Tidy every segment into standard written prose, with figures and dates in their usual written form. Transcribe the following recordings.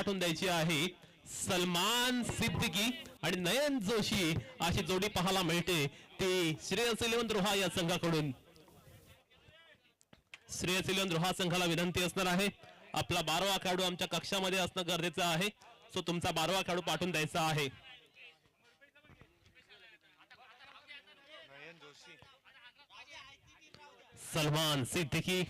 पाठवून द्यायची आहे. सलमान सिद्दीकी आणि नयन जोशी अशी जोडी पाहायला मिळते ती श्रेयस 11 रोहा या संघाकडून. श्रेयस 11 रोहा संघाला विनंती असणार आहे आपला 12वा खेळाडू आमच्या कक्षामध्ये असणं गरजेचं आहे. सो तुमचा 12वा खेळाडू पाठवून द्यायचा आहे. सलमान सिद्दीकी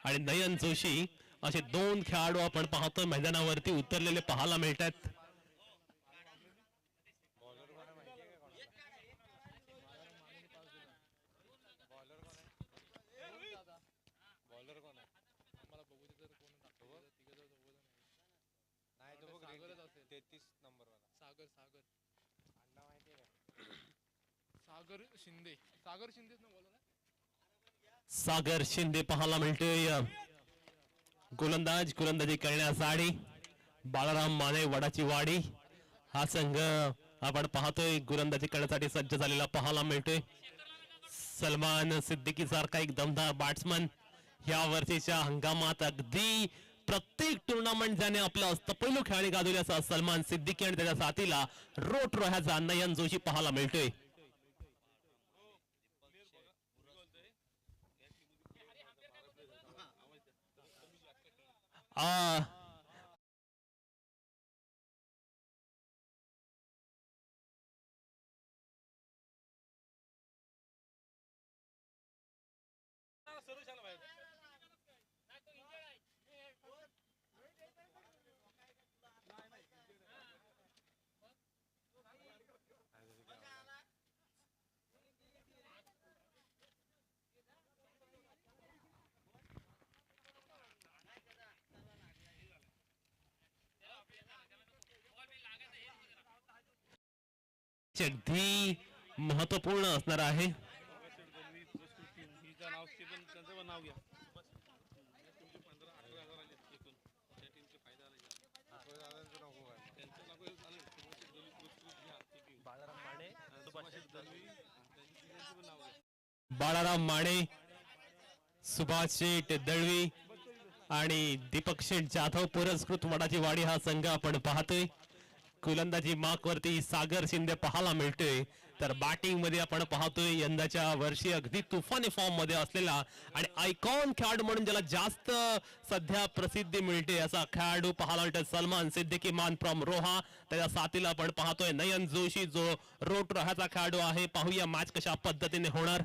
आणि नयन जोशी असे दोन खेळाडू आपण पाहतो मैदानावरती उतरलेले पाहायला मिळतात. सागर शिंदे पाहायला मिळतोय गोलंदाजी करण्यासाठी. बाळाराम माने वडाची वाडी हा संघ आपण पाहतोय गोलंदाजी करण्यासाठी सज्ज झालेला पाहायला मिळतोय. सलमान सिद्दीकी सारखा एक दमदार बॅट्समन या वर्षीच्या हंगामात अगदी प्रत्येक टुर्नामेंट ज्याने आपलं अष्टपैलू खेळाडू गाजवले असा सलमान सिद्दीकी आणि त्याच्या साथीला रोट रोह्याचा नयन जोशी पाहायला मिळतोय. अगदी महत्वपूर्ण असणार आहे. बाळाराम माने, सुभाष शेठ दळवी आणि दीपक शेठ जाधव पुरस्कृत वडाची वाडी हा संघ आपण पाहतोय. गोलंदाजी मार्क वरती सागर शिंदे पाहायला मिळतोय. तर बॅटिंग मध्ये आपण पाहतोय यंदाच्या वर्षी अगदी तुफानी फॉर्म मध्ये असलेला आणि आयकॉन खेळाडू म्हणून ज्याला जास्त सध्या प्रसिद्धी मिळते असा खेळाडू पाहायला मिळतोय सलमान सिद्दीकी मान फ्रॉम रोहा. त्याच्या साथीला आपण पाहतोय नयन जोशी जो रोट रोह्याचा खेळाडू आहे. पाहूया मॅच कशा पद्धतीने होणार.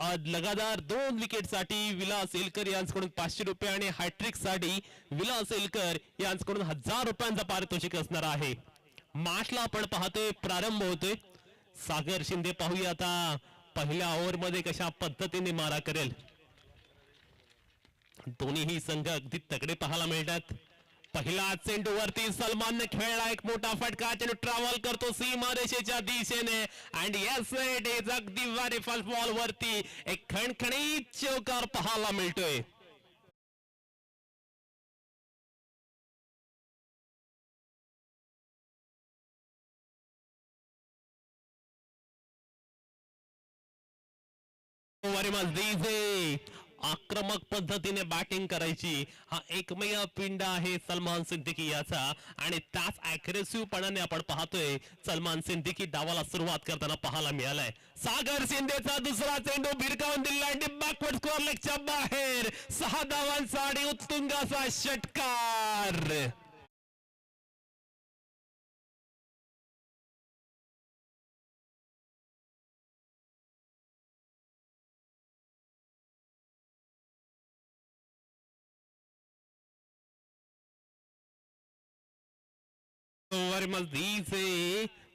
आज लगातार 2 विकेट साठी विलास एलकर यांच्याकडून 500 रुपये आणि हॅट्रिक साठी विलास एलकर यांच्याकडून 1000 रुपयांचा पारितोषिक असणार आहे. मॅचला आपण पाहतोय प्रारंभ होतोय. सागर शिंदे पाहूया आता पहिल्या ओव्हर मध्ये कशा पद्धतीने मारा करेल. दोन्ही संघ अगदी तगडे पाहायला मिळतात. पहिला चेंडू वरती सलमानने खेळला एक मोठा फटका. चेंडू ट्रॅव्हल करतो सीमारेषेच्या दिशेने अँड यस इट इज अगदी व्हेरी फर्स्ट बॉल वरती एक खणखणीत चौकार पाहायला मिळतोय. व्हेरी मच इझी आक्रमक पद्धतीने बॅटिंग करायची हा एकमेव पिंड आहे सलमान सिद्दीकी याचा आणि त्याच अग्रेसिव्ह पणाने आपण पाहतोय सलमान सिद्दीकी डावाला सुरुवात करताना पाहायला मिळालाय. सागर शिंदेचा दुसरा चेंडू भिरकावून दिला आणि बॅकवर्ड स्कोअर लेगच्या बाहेर 6 धावांचा आणि उत्तुंगाचा षटकार.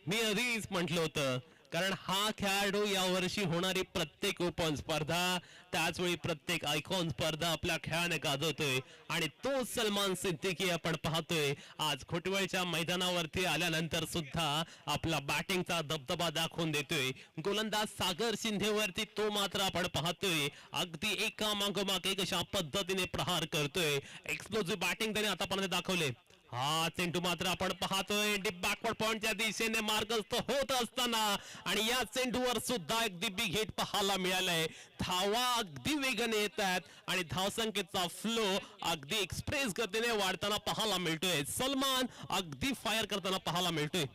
मी आधीच म्हटलं होतं कारण हा खेळाडू यावर्षी होणारी प्रत्येक ओपन स्पर्धा त्याचवेळी प्रत्येक आयकॉन स्पर्धा आपल्या खेळाने गाजवतोय आणि तो सलमान सिद्दीकी आपण पाहतोय आज खोटवेळच्या मैदानावरती आल्यानंतर सुद्धा आपला बॅटिंगचा दबदबा दाखवून देतोय. गोलंदाज सागर शिंदेवरती तो मात्र आपण पाहतोय अगदी एका मागोमाग एक अशा पद्धतीने प्रहार करतोय. एक्सप्लोसिव्ह बॅटिंग त्याने आतापर्यंत दाखवले. हा चेंडू मात्र आपण पाहतोय डीप बॅकवर्ड पॉइंटच्या दिशेने मार्गस्थ होत असताना आणि या चेंडूवर सुद्धा अगदी बिग हिट पाहायला मिळालंय. धावा अगदी वेगाने येत आहेत आणि धावसंख्येचा फ्लो अगदी एक्सप्रेस गतीने वाढताना पाहायला मिळतोय. सलमान अगदी फायर करताना पाहायला मिळतोय.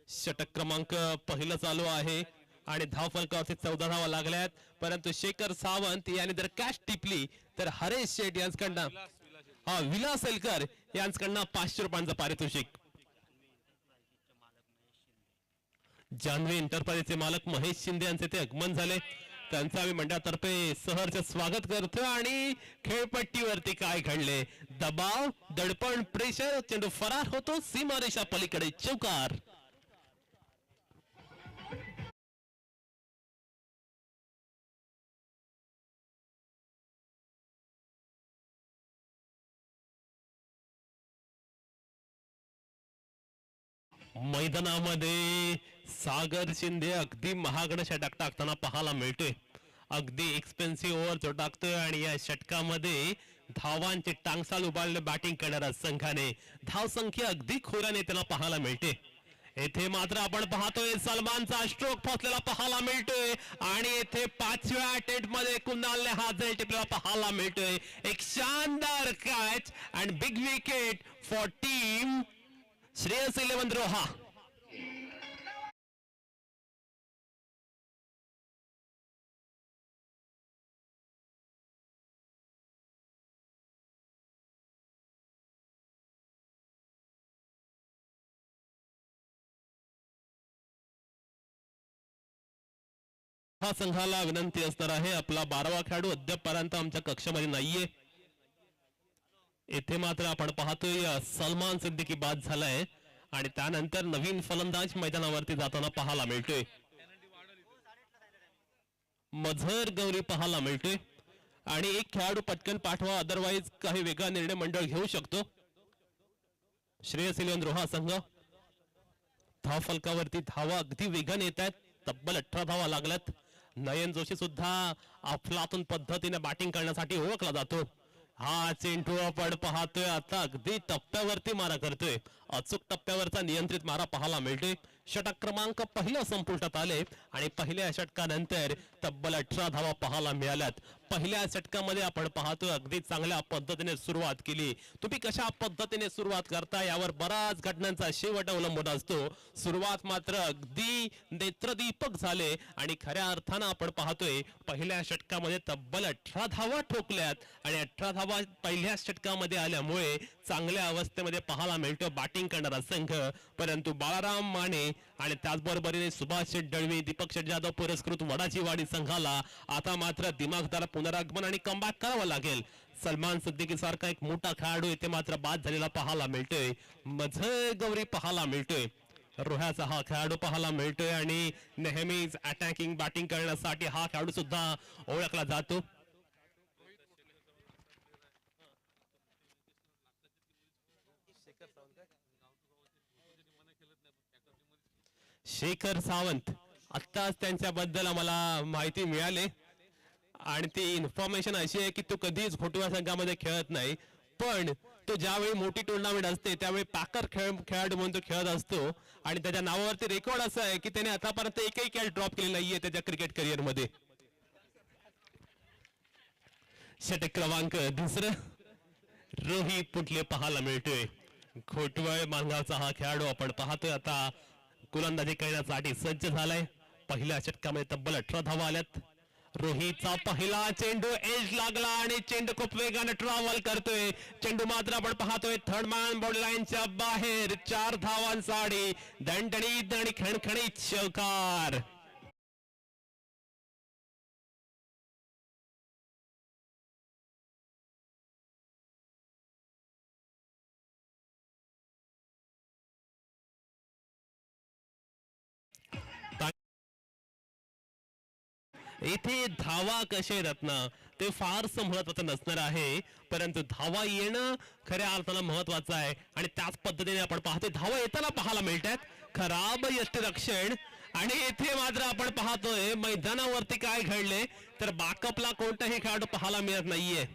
षटक क्रमांक पहिलं चालू आहे आणि धाव फलकावरती 14 धावा लागल्यात. परंतु शेखर सावंत यांनी जर कॅच टिपली तर हरेश शेठ यांच्याकडनं विलास एलकर यांच्याकडनं 500 रुपयांचं पारितोषिक. जान्हवी एंटरप्राइजचे मालक महेश शिंदे यांचे ते आगमन झाले. त्यांचं आम्ही मंडळातर्फे सहर्ष स्वागत करतो. आणि खेळपट्टीवरती काय घडले, दबाव, दडपण, प्रेशर, चेंडू फरार होतो सीमारेषा पलीकडे, चौकार. मैदानामध्ये सागर शिंदे अगदी महागड षटक टाकताना पाहायला मिळतोय. अगदी एक्सपेन्सिव्ह ओव्हर टाकतोय आणि या षटकामध्ये धावांचे टांगसाल उभारले बॅटिंग करणाऱ्या संघाने धावसंख्या अगदी खोऱ्याने त्याला पाहायला मिळते. येथे मात्र आपण पाहतोय सलमानचा स्ट्रोक फसलेला पाहायला मिळतोय आणि येथे 5व्या अटेम्प्ट मध्ये कुणालने हा झेल टिपलेला पाहायला मिळतोय. एक शानदार catch and big wicket for team Shreyas 11 Roha. हा संघाला विनंती असणार आहे, आपला 12वा खेळाडू अद्यापपर्यंत आमच्या कक्षामध्ये नाहीये. येथे मात्र आपण पाहतोय सलमान सिद्दीकी बाद झालाय आणि त्यानंतर नवीन फलंदाज मैदानावरती जाताना पाहायला मिळतोय. मझर गौरी पाहायला मिळतोय आणि एक खेळाडू पटकन पाठवा, अदरवाईज काही वेगळा निर्णय मंडळ घेऊ शकतो. श्रेयस 11 रोहा संघ धाव फलकावरती धावा अगदी वेगाने येत आहेत. तब्बल 18 धावा लागल्यात. नयन जोशी सुद्धा अफलातून पद्धतीने बॅटिंग करण्यासाठी ओळखला जातो. हा चेंडू आपण पाहतोय आता अगदी टप्प्यावरती मारा करतोय. अचूक टप्प्यावरचा नियंत्रित मारा पाहायला मिळतोय. षटक क्रमांक पहिलं संपुष्टात आले आणि पहिल्या षटकानंतर तब्बल 18 धावा पाहायला मिळाल्यात. पहिल्या षटकामध्ये आपण पाहतोय अगदी चांगल्या पद्धतीने सुरुवात केली. तुम्ही कशा पद्धतीने सुरुवात करता यावर बराच घटनांचा शेवट अवलंबून असतो. सुरुवात मात्र अगदी नेत्रदीपक झाले आणि खऱ्या अर्थानं आपण पाहतोय पहिल्या षटकामध्ये तब्बल 18 धावा ठोकल्यात आणि 18 धावा पहिल्या षटकामध्ये आल्यामुळे चांगल्या अवस्थेमध्ये पाहायला मिळतो बॅटिंग करणारा संघ. परंतु बाळाराम माने आणि त्याचबरोबरीने सुभाष शेठ दळवी, दीपक शेठ जाधव पुरस्कृत वडाची वाडी संघाला आता मात्र दिमागदार पुनरागमन आणि कमबॅक करावं लागेल. सलमान सिद्दीकी सारखा एक मोठा खेळाडू इथे मात्र बाद झालेला पाहायला मिळतोय. मझर गौरी पाहायला मिळतोय. रोह्याचा हा खेळाडू पाहायला मिळतोय आणि नेहमीच अटॅकिंग बॅटिंग करण्यासाठी हा खेळाडू सुद्धा ओळखला जातो. शेखर सावंत आत्ताच त्यांच्याबद्दल आम्हाला माहिती मिळाली आणि ती इन्फॉर्मेशन अशी आहे की तो कधीच खोटव्या संघामध्ये खेळत नाही, पण तो ज्यावेळी मोठी टुर्नामेंट असते त्यावेळी पॅकर खेळाडू म्हणून तो खेळत असतो आणि त्याच्या नावावरती रेकॉर्ड असं आहे की त्याने आतापर्यंत एकही कॅच ड्रॉप केली नाहीये त्याच्या क्रिकेट करिअर मध्ये. षटक क्रमांक दुसरं रोहित पुटले पाहायला मिळतोय. खोटवळ मानगावचा हा खेळाडू आपण पाहतोय आता गोलंदाजी करण्यासाठी सज्ज झालाय. पहिल्या षटकामध्ये तब्बल 18 धावा आल्यात. रोहितचा पहिला चेंडू एज लागला आणि चेंडू खूप वेगाने ट्रॅव्हल करतोय. चेंडू मात्र आपण पाहतोय थर्ड मॅन बॉर्डर लाईनच्या बाहेर 4 धावांसाठी दणदणीत आणि खणखणीत चौकार. इथे धावा कसे येतात ना ते फारसं महत्वाचं नसणार आहे, परंतु धावा येणं खऱ्या अर्थानं महत्वाचं आहे आणि त्याच पद्धतीने आपण पाहतोय धावा येताना पाहायला मिळतात. खराब यष्टिरक्षण आणि इथे मात्र आपण पाहतोय मैदानावरती काय घडले तर बॅकअपला कोणताही खेळाडू पाहायला मिळत नाहीये.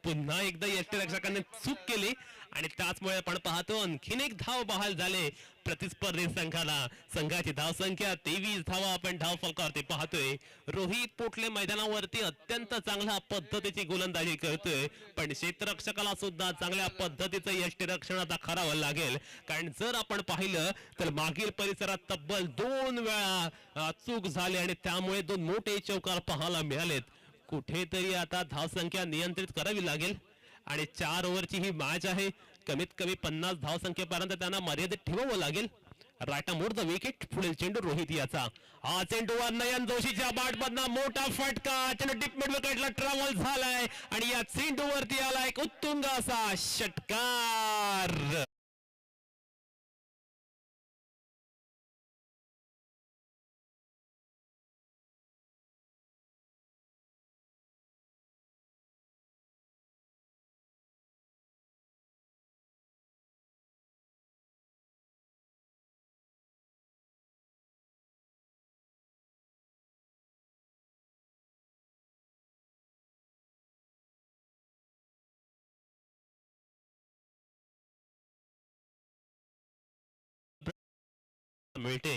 पुन्हा एकदा यष्टीरक्षकाने चूक केली आणि त्याचमुळे आपण पाहतो आणखीन एक धाव बहाल झाले प्रतिस्पर्धी संघाला. संघाची धावसंख्या 23 धावा आपण धाव फलकावरती पाहतोय. रोहित पोटले मैदानावरती अत्यंत चांगल्या पद्धतीची गोलंदाजी करतोय, पण क्षेत्ररक्षकाला सुद्धा चांगल्या पद्धतीचं यष्टीरक्षण आता करावं लागेल. कारण जर आपण पाहिलं तर मागील परिसरात तब्बल 2 वेळा चूक झाली आणि त्यामुळे 2 मोठे चौकार पाहायला मिळालेत. कुठेतरी आता धावसंख्या नियंत्रित करावी लागेल आणि 4 ओव्हरची ही मॅच आहे. कमीत कमी 50 धावसंख्येपर्यंत त्यांना मर्यादित ठेवावं लागेल. Right mode the wicket. पुढील चेंडू रोहित याचा. हा चेंडूवर नयन जोशीच्या बॅटमधनं मोठा फटका. चेंडू डीप मिड विकेटला ट्रॅव्हल झालाय आणि या चेंडूवरती आला एक उत्तुंग असा षटकार. मिळते.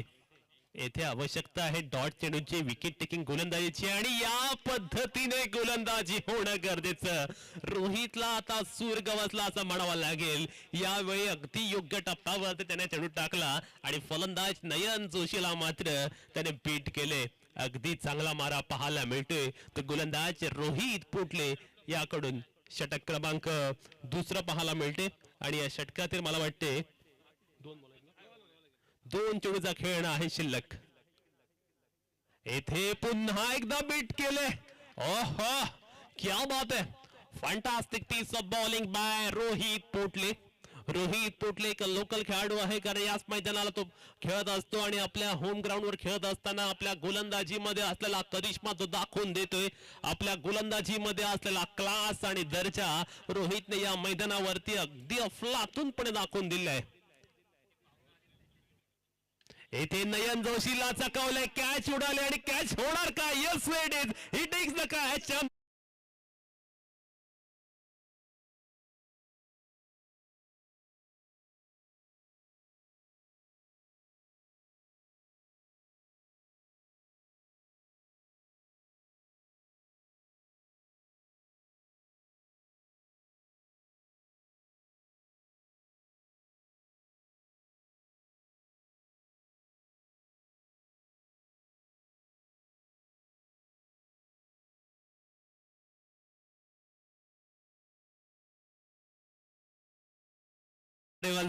येथे आवश्यकता आहे डॉट चेंडूची विकेट टेकिंग गोलंदाजीची आणि या पद्धतीने गोलंदाजी होणं गरजेचं. रोहितला आता सूर गवसला असं म्हणावं लागेल. यावेळी अगदी योग्य टप्प्यावरती त्याने चेंडू टाकला आणि फलंदाज नयन जोशीला मात्र त्याने बीट केले. अगदी चांगला मारा पाहायला मिळतोय. तर गोलंदाज रोहित पोटले याकडून षटक क्रमांक 2 पाहायला मिळते आणि या षटकातील मला वाटते 2 चेंडूचा खेळ आहे शिल्लक. येथे पुन्हा एकदा बीट केले. ओहो क्या बात है. Fantastic piece of bowling by Rohit Potle. Rohit Potle एक लोकल खेळाडू आहे, कारण याच मैदानाला तो खेळत असतो आणि आपल्या होम ग्राउंडवर खेळत असताना आपल्या गोलंदाजीमध्ये असलेला करिश्मा तो दाखवून देतोय. आपल्या गोलंदाजीमध्ये असलेला क्लास आणि दर्जा रोहितने या मैदानावरती अगदी अफलातूनपणे दाखवून दिलाय. येथे नयन जोशीला चकावलंय. कॅच उडाले आणि कॅच होणार का? Yes it is. He takes the catch.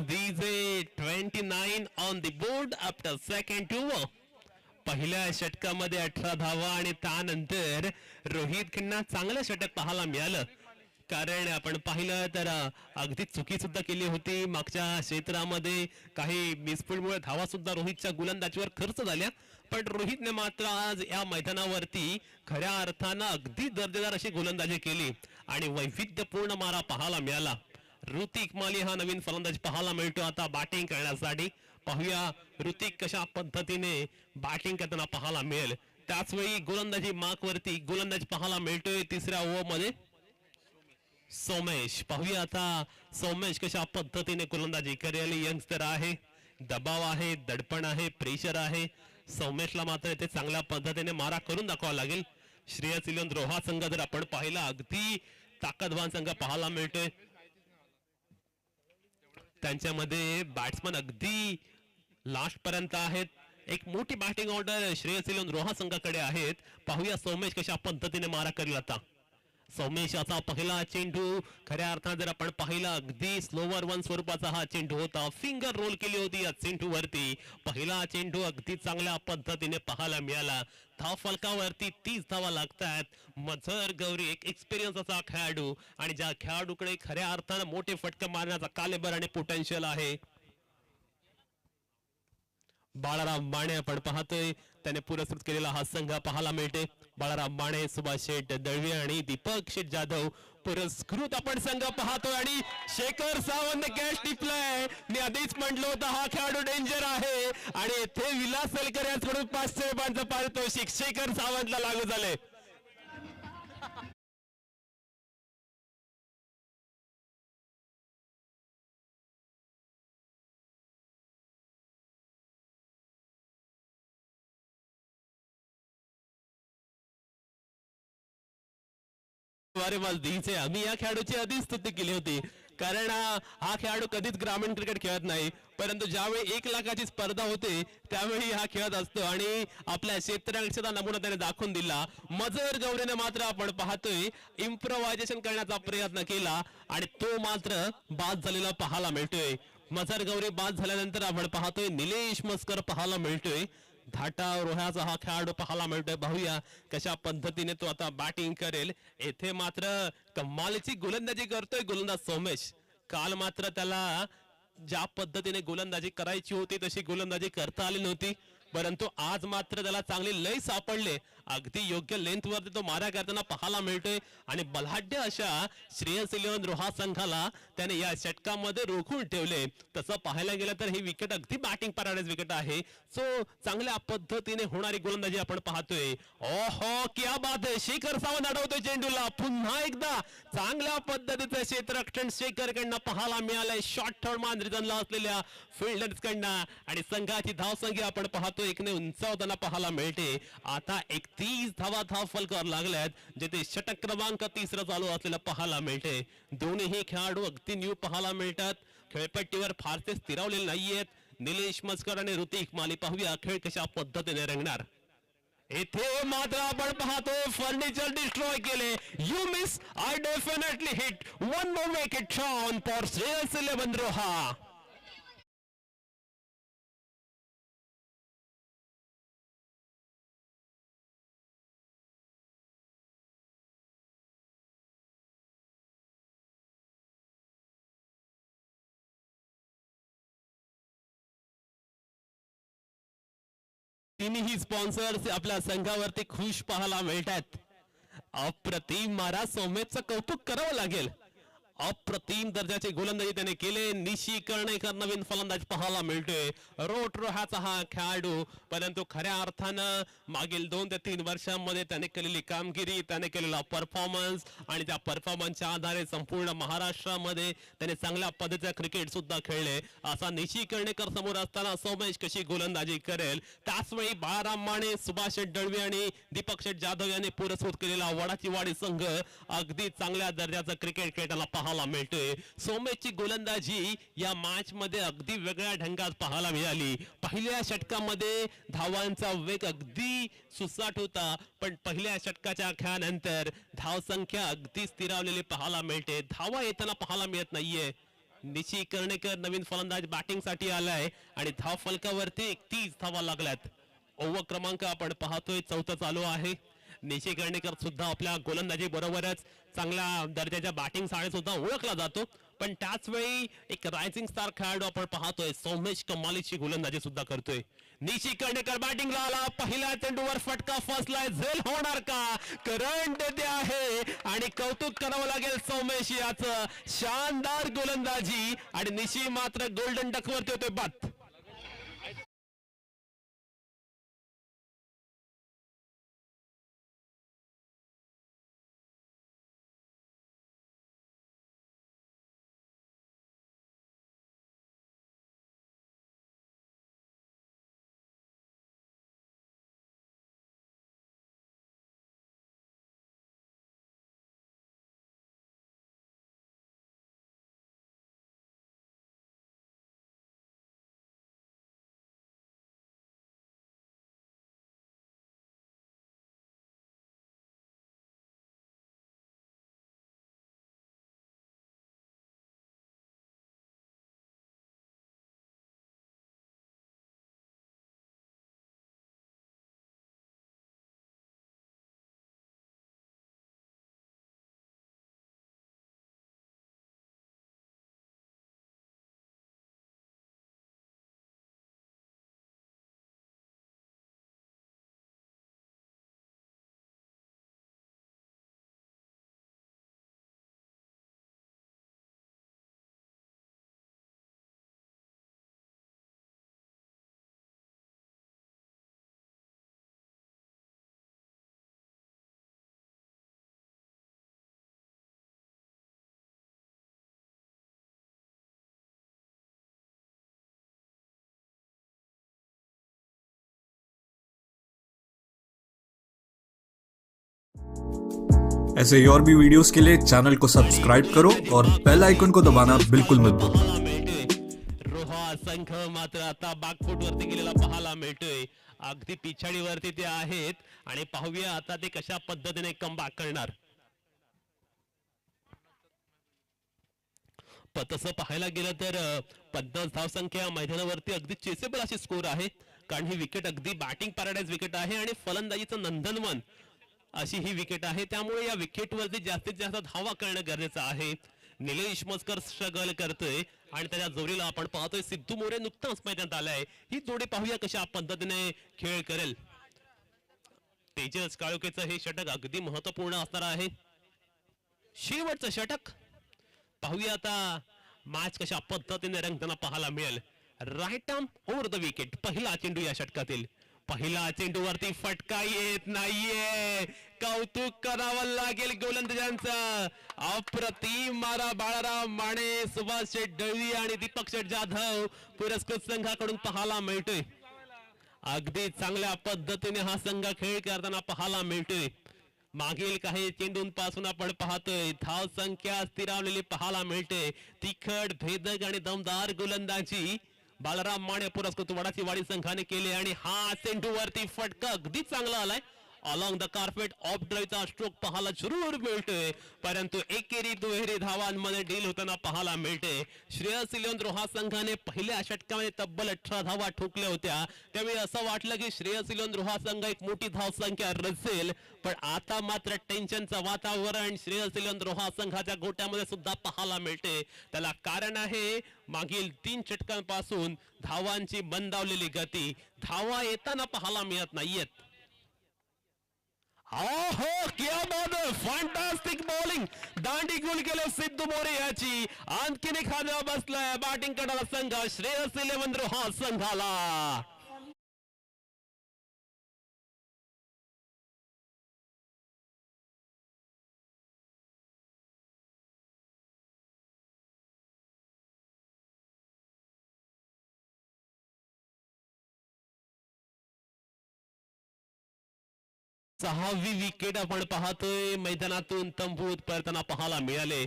These 29 on the board after second over. पहिल्या षटकामध्ये 18 धावा आणि त्यानंतर रोहित खन्ना चांगलं षटक पाहायला मिळालं. कारण आपण पाहिलं तर अगदी चुकी सुद्धा केली होती मागच्या क्षेत्रामध्ये. काही मिसफील्डमुळे धावा सुद्धा रोहितच्या गोलंदाजीवर खर्च झाल्या, पण रोहितने मात्र आज या मैदानावरती खऱ्या अर्थानं अगदी दर्जेदार अशी गोलंदाजी केली आणि वैविध्यपूर्ण मारा पाहायला मिळाला. ऋतिक माली हा नवीन फलंदाज पाहायला मिळतो आता बॅटिंग करण्यासाठी. पाहूया ऋतिक कशा पद्धतीने बॅटिंग करताना पाहायला मिळेल. त्याचवेळी गोलंदाजी मार्क वरती गोलंदाज पाहायला मिळतोय तिसऱ्या ओव्हर मध्ये सोमेश. पाहूया आता सोमेश कशा पद्धतीने गोलंदाजी करेल. यंगस्टर आहे, दबाव आहे, दडपण आहे, प्रेशर आहे. सोमेशला मात्र इथे चांगल्या पद्धतीने मारा करून दाखवावा लागेल. श्रेयस इलेवन रोहा संघ जर आपण पाहिला अगदी ताकदवान संघ पाहायला मिळतोय. त्यांच्यामध्ये बॅट्समन अगदी लास्ट पर्यंत आहेत. एक मोठी batting order Shreyas eleven Roha संघाकडे आहेत. पाहूया सोमेश कशा पद्धतीने मारा करेल. आता सोमेशाचा पहिला चेंडू खऱ्या अर्थात जर आपण पाहिला अगदी स्लोवर वन स्वरूपाचा हा चेंडू होता. फिंगर रोल केली होती या चेंडूवरती. पहिला चेंडू अगदी चांगल्या पद्धतीने पाहायला मिळाला. धाव फलकावरती 30 धावा लागतात. मझर गौरी एक एक्सपिरियन्स असा खेळाडू आणि ज्या खेळाडूकडे खऱ्या अर्थानं मोठे फटके मारण्याचा कालेबर आणि पोटेन्शियल आहे. बाळाराम माने आपण पाहतोय त्याने पुरस्कृत केलेला हा संघ पाहायला मिळते. बाळाराम माने, सुभाष शेठ दळवी आणि दीपक शेठ जाधव पुरस्कृत आपण संघ पाहतोय. आणि शेखर सावंत कॅच टिपलाय. मी आधीच म्हटलं होतं हा खेळाडू डेंजर आहे आणि येथे विलास सलकर यांच्याकडून 500 रुपयांचं पारितोषिक शेखर सावंतला लागू झाले. बारे मजदीचे आम्ही या खेळाडूची आधीच स्तुती केली होती, कारण हा खेळाडू कधीच ग्रामीण क्रिकेट खेळत नाही, परंतु ज्यावेळी 1 लाखाची स्पर्धा होते त्यावेळी हा खेळत असतो आणि आपल्या क्षेत्ररक्षणाचा नमुना त्याने दाखवून दिला. मजर गौरीने मात्र आपण पाहतोय इम्प्रोव्हायझेशन करण्याचा प्रयत्न केला आणि तो मात्र बाद झालेला पाहायला मिळतोय. मजर गौरी बाद झाल्यानंतर आपण पाहतोय निलेश मस्कर पाहायला मिळतोय. धाटा रोह्याचा हा खेळाडू पाहायला मिळतोय. पाहूया कशा पद्धतीने तो आता बॅटिंग करेल. येथे मात्र कमालीची गोलंदाजी करतोय गोलंदाज सोमेश. काल मात्र त्याला ज्या पद्धतीने गोलंदाजी करायची होती तशी गोलंदाजी करता आली नव्हती, परंतु आज मात्र त्याला चांगली लय सापडले. अगदी योग्य लेंथ वरती तो मारा करताना पाहायला मिळतोय आणि बलाढ्य अशा श्रेयस इलेव्हन रोहा संघाला त्याने या षटकामध्ये रोखून ठेवले. तसं पाहायला गेलं तर ही विकेट अगदी बॅटिंग पॅराडाइज विकेट आहे. सो चांगल्या पद्धतीने होणारी गोलंदाजी आपण पाहतोय. ओहो क्या बात आहे. शेखर सावंत अडवतोय चेंडूला. पुन्हा एकदा चांगल्या पद्धतीचं क्षेत्ररक्षण शेखरकडनं पाहायला मिळालंय. शॉर्ट थर्ड मान रिझनला असलेल्या फिल्डर्स कडनं आणि संघाची धावसंख्या आपण पाहतो एकने उंचावताना पाहायला मिळते. आता 31 धावा फलकावर लागल्यात, जेथे षटक क्रमांक 3 चालू असलेला पाहायला मिळते. दोन्ही खेळाडू अगदी न्यू पाहायला मिळतात. खेळपट्टीवर फारसे स्थिरावलेले नाहीयेत. निलेश मस्कर आणि ऋतिक माली. पाहूया खेळ कशा पद्धतीने रंगणार. येथे मात्र आपण पाहतो फर्निचर डिस्ट्रॉय केले. You miss I definitely hit. One more make it on for Shreyas eleven Roha. तिन्ही स्पॉन्सर्स आपल्या संघावरती खुश पाहायला मिळतात. अप्रतिम मारा. सौम्यचं कौतुक करावं लागेल. अप्रतिम दर्जाचे गोलंदाजी त्याने केले. निशी कर्णेकर नवीन फलंदाज पाहायला मिळतोय. रोट रोहाचा हा खेळाडू, परंतु खऱ्या अर्थानं मागील 2 ते 3 वर्षांमध्ये त्याने केलेली कामगिरी, त्याने केलेला परफॉर्मन्स आणि त्या परफॉर्मन्सच्या आधारे संपूर्ण महाराष्ट्रामध्ये त्याने चांगल्या पद्धतीचं क्रिकेट सुद्धा खेळले. असा निशी कर्णेकर समोर असताना सोमेश कशी गोलंदाजी करेल. त्याचवेळी बाळाराम माने, सुभाष शेठ दळवी आणि दीपक शेठ जाधव यांनी पुरस्कृत केलेला वडाची वाडी संघ अगदी चांगल्या दर्जाचं क्रिकेट खेळताना पाहायला मिळतोय. सोमेशची गोलंदाजी या मॅच मध्ये अगदी वेगळ्या ढंगात पाहायला मिळाली. पहिल्या षटकामध्ये धावांचा वेग अगदी सुसाट होता, पण पहिल्या षटकाच्या खेळानंतर धावसंख्या अगदी स्थिरावलेली पाहायला मिळते. धावा येताना पाहायला मिळत नाहीये. निशी कर्णेकर नवीन फलंदाज बॅटिंग साठी आलाय आणि धाव फलकावरती 31 धावा लागल्यात. ओव्हर क्रमांक आपण पाहतोय 4 चालू आहे. निशी कर्णेकर सुद्धा आपल्या गोलंदाजी बरोबरच चांगल्या दर्जाच्या बॅटिंग साठी सुद्धा ओळखला जातो, पण त्याच वेळी एक रायझिंग स्टार खेळाडू आपण पाहतोय सोमेश कमालीची गोलंदाजी सुद्धा करतोय. निशी कर्णेकर बॅटिंगला आला. पहिल्या चेंडूवर फटका फसलाय. झेल होणार का? करंट येते आहे आणि कौतुक करावं लागेल सोमेश याचं. शानदार गोलंदाजी आणि निशी मात्र गोल्डन डकवरती होते बाद. ऐसे ही और भी वीडियोस के लिए चैनल को सब्सक्राइब करो और बेल आइकन को दबाना बिल्कुल मत भूलना। रोहा संघ मात्र आता बॅकफूट वरती गेलेला पाहायला मिळतोय. अगदी पिछाडीवरती ते आहेत आणि पाहूया आता ते कशा पद्धतीने कमबॅक करणार. तसं पाहायला गेलं तर 50 धावसंख्या मैदानावरती अगदी चेसेबल अशी स्कोर आहे, कारण ही विकेट अगदी बॅटिंग पॅराडाईज विकेट आहे आणि फलंदाजीचं नंदनवन अशी ही विकेट आहे. त्यामुळे या विकेटवरती जास्तीत जास्त धावा करणं गरजेचं आहे. निलेश मस्कर स्ट्रगल करतोय आणि त्याच्या जोडीला आपण पाहतोय सिद्धू मोरे नुकताच मैदानात आलाय. ही जोडी पाहूया कशा पद्धतीने खेळ करेल. तेजस काळोखेचं हे षटक अगदी महत्वपूर्ण असणार आहे. शेवटचं षटक पाहूया आता मॅच कशा पद्धतीने रंगताना पाहायला मिळेल. Right arm over the wicket पहिला चेंडू या षटकातील. पहिला चेंडूवरती फटका येत नाहीये. कौतुक करावं लागेल गोलंदाजांचं. अप्रतिम मारा बाळाराम माने, सुभाष शेठ डळवी आणि दीपक शेठ जाधव पुरस्कृत संघाकडून पाहायला मिळतोय. अगदी चांगल्या पद्धतीने हा संघ खेळ करताना पाहायला मिळतोय. मागील काही चेंडूंपासून आपण पाहतोय धाव संख्या स्थिरावलेली पाहायला मिळते. तिखट भेदक आणि दमदार गोलंदाजी बाळाराम माने पुरस्कृत वडाची वाडी संघाने केले आणि हा चेंडूवरती फटका अगदी चांगला आलाय. अलॉंग द कार्पेट ऑफ ड्राईव्हचा स्ट्रोक पाहायला जरूर मिळतोय, परंतु एकेरी दुहेरी धावांमध्ये डील होताना पाहायला मिळते. श्रेयस इलेव्हन रोहा संघाने पहिल्या षटकामध्ये तब्बल 18 धावा ठोकल्या होत्या. त्यामुळे असं वाटलं की श्रेयस इलेव्हन रोहा संघ एक मोठी धावसंख्या रचेल, पण आता मात्र टेन्शनचं वातावरण श्रेयस इलेव्हन रोहा संघाच्या गोट्यामध्ये सुद्धा पाहायला मिळते. त्याला कारण आहे मागील 3 षटकांपासून धावांची मंदावलेली गती. धावा येताना पाहायला मिळत नाहीयेत. हो क्या बात है, फॅन्टास्टिक बॉलिंग. दांडी गुल केलं सिद्धू मोरे याची. आणखीन एखादा बसलाय बॅटिंग करणारा संघ श्रेयस इलेव्हन रोहा संघाला. सहावी विकेट आपण पाहतोय मैदानातून तंबूत परताना पाहायला मिळाले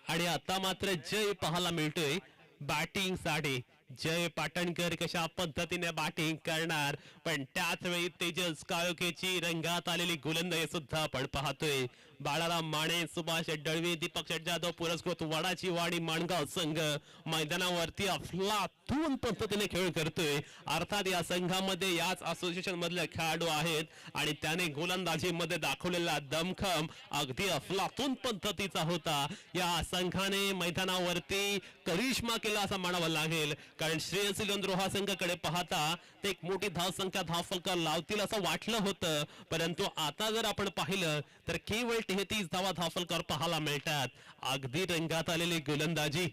आणि आता मात्र जय पाहायला मिळतोय बॅटिंग साठी. जय पाटणकर कशा पद्धतीने बॅटिंग करणार, पण त्याच वेळी तेजस काळोखेची रंगात आलेली गोलंदाजी सुद्धा आपण पाहतोय. बाळाराम माने, सुभाष डळवे, दीपक जाधव पुरस्कृत वडाची वाडी माणगाव संघ मैदानावरती अफलातून पद्धतीने खेळ करतोय. अर्थात या संघामध्ये याच असोसिएशन मधले खेळाडू आहेत आणि त्याने गोलंदाजी मध्ये दाखवलेला दमखम अगदी अफलातून पद्धतीचा होता. या संघाने मैदानावरती करिश्मा केला असं म्हणावं लागेल, कारण श्रेयस इलेव्हन रोहा संघाकडे पाहता ते एक मोठी धावसंख्या धावफलक लावतील असं वाटलं होतं, परंतु आता जर आपण पाहिलं तर केवळ 33 धावा धावफलकावर पाहायला मिळतात. अगदी रंगात आलेली गोलंदाजी.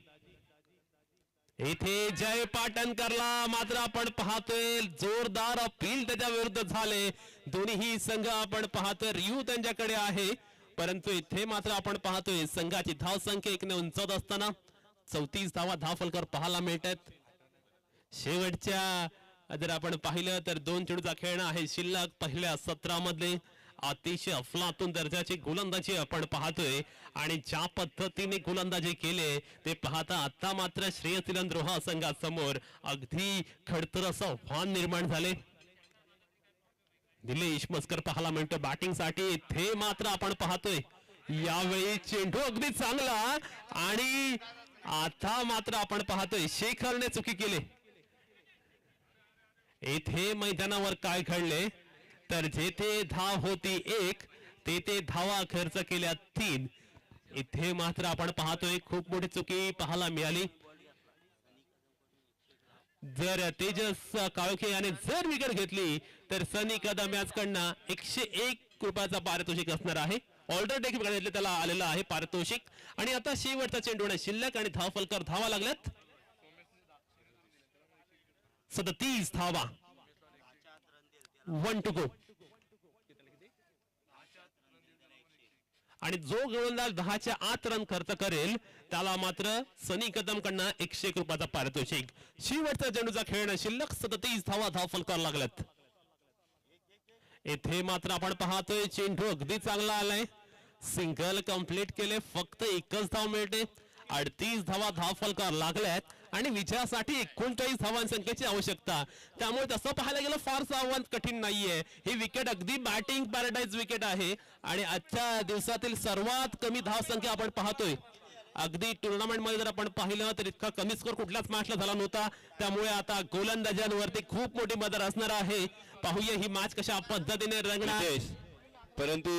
इथे जय पाटणकरला मात्र आपण पाहतोय जोरदार अपील त्याच्या विरुद्ध झाले. दोन्ही संघ आपण पाहतोय रिव्ह्यू त्यांच्याकडे आहे, परंतु इथे मात्र आपण पाहतोय संघाची धावसंख्या 1 ने उंचावत असताना 34 धावा धावफलकावर पाहायला मिळतात. शेवटच्या जर आपण पाहिलं तर 2 चेंडूचा खेळणं आहे शिल्लक. पहिल्या 17 मध्ये अतिशय अफलातून दर्जाची गोलंदाजी आपण पाहतोय आणि ज्या पद्धतीने गोलंदाजी केले ते पाहता आता मात्र श्रेयस इलेव्हन रोहा संघासमोर अगदी खडतर असं आव्हान निर्माण झाले. निलेश मस्कर पाहायला मिळतो बॅटिंग साठी. इथे मात्र आपण पाहतोय यावेळी चेंडू अगदी चांगला आणि आता मात्र आपण पाहतोय शेखरने चुकी केली. इथे मैदानावर काय घडले तर जेथे धाव होती 1 तेथे धावा खर्च केल्या 3. इथे मात्र आपण पाहतोय खूप मोठी चुकी पाहायला मिळाली. जर तेजस काळोखे याने जर विकेट घेतली तर सनी कदम याचकडनं 101 रुपयाचा पारितोषिक असणार आहे. ऑर्डर देखील घेतले त्याला आलेला आहे पारितोषिक. आणि आता शेवटचा चेंडू शिल्लक आणि धावफलकावर धावा लागल्यात 37 धावा. 1 to go. आणि जो गोलंदाज 10च्या आत रन खर्च करेल त्याला मात्र सनी कदम कडनं 101 रुपयाचा पारितोषिक. शेवटचा चेंडूचा खेळणं शिल्लक 37 धावा धावफलकावर लागल्यात. येथे मात्र आपण पाहतोय चेंडू अगदी चांगला आलाय. सिंगल कंप्लीट केले, फक्त एकच धाव मिळते. 38 धावा धाव फलकावर लागल्यात आणि विजयासाठी 39 धावांसंख्येची आवश्यकता. त्यामुळे तसं पाहायला गेलं फारसं आव्हान कठीण नाहीये. ही विकेट अगदी बॅटिंग पॅराडाईज विकेट आहे आणि आजच्या दिवसातील सर्वात कमी धावसंख्या आपण पाहतोय. अगदी टुर्नामेंट मध्ये जर आपण पाहिलं तर इतका कमी स्कोर कुठल्याच मॅचला झाला नव्हता. त्यामुळे आता गोलंदाजांवरती खूप मोठी मदत असणार आहे. पाहूया ही मॅच कशा पद्धतीने रंगणार. परंतु